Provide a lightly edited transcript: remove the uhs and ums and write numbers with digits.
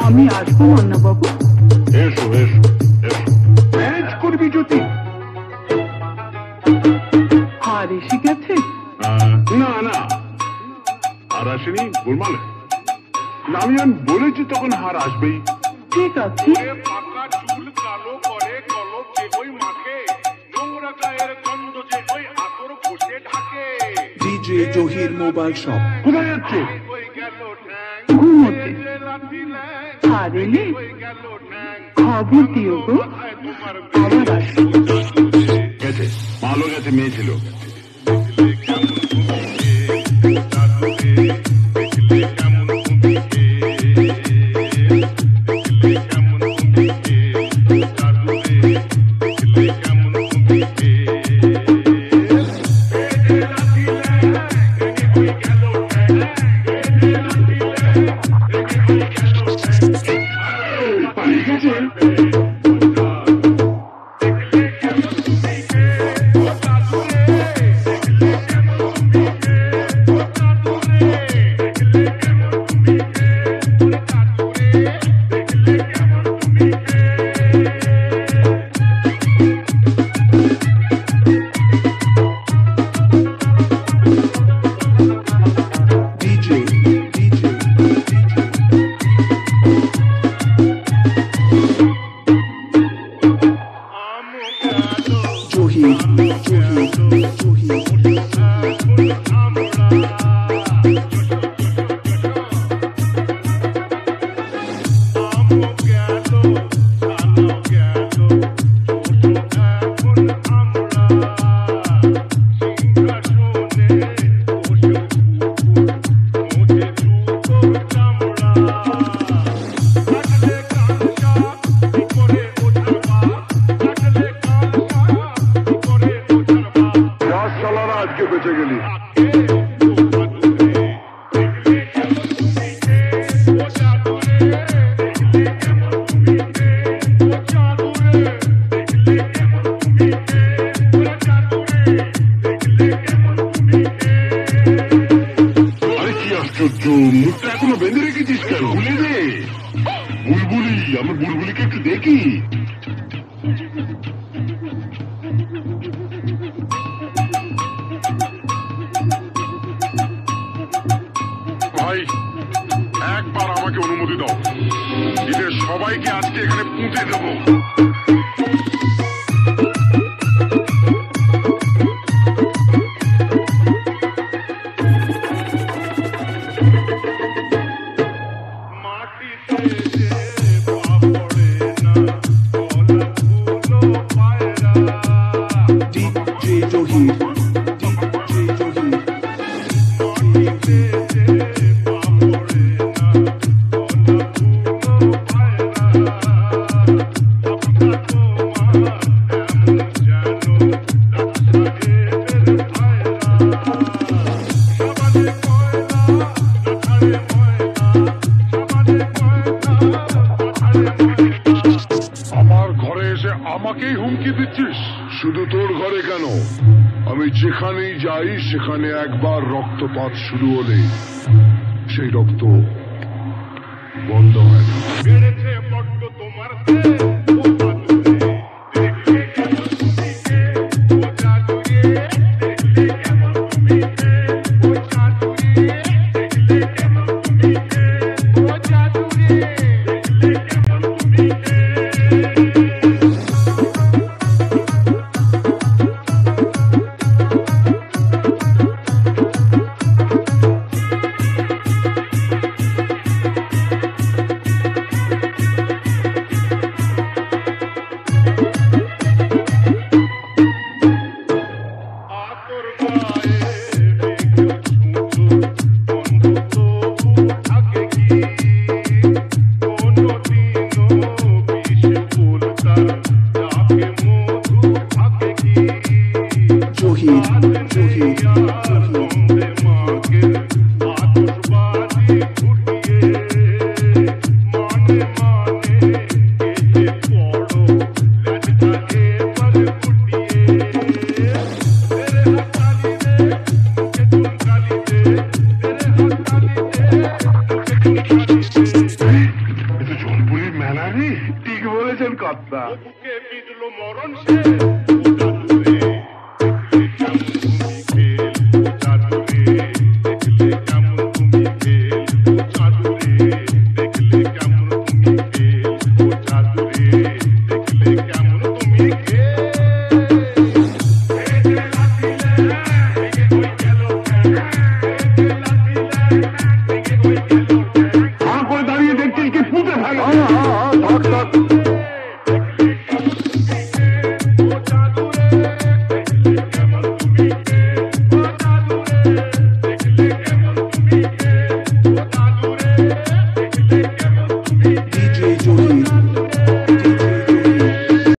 আমি আসবো মান্না বাবু। এসো এসো এসো, ম্যানেজ করবি যদি। আর এসে গেছে? না না, আর আসেনি। গোলমাল আমি বলেছি তখন হার আসবেই। ঠিক আছে। পাকা চুল কালো করে কলপ যে ওই মাখে, নোংরা গায়ের গন্ধ যে ওই আতর ঘষে ঢাকে। DJ Zahir mobile shop. কোথায় যাচ্ছে? ওই গেল ঠ্যাং ঘুমোতে। লাঠি ল্যাং, আর এলে ওই গেল ঠ্যাং। খবর দিও গো। তোমার আবার আসবো। গেছে, ভালো গেছে, মেয়ে ছিল। মুখটা এখনো বেঁধে রেখেছিস কেন? ভুলে দে। বুলবুলি, আমার বুলবুলিকে একটু দেখি। ভাই, একবার আমাকে অনুমতি দাও, এদের সবাইকে আজকে এখানে পুঁতে দেবো। আমাকেই হুমকি দিচ্ছিস? শুধু তোর ঘরে কেন, আমি যেখানেই যাই সেখানে একবার রক্তপাত শুরু হলে সেই রক্ত বন্ধ হয় না। বেড়েছে বড্ড তোমার মরণ শেষ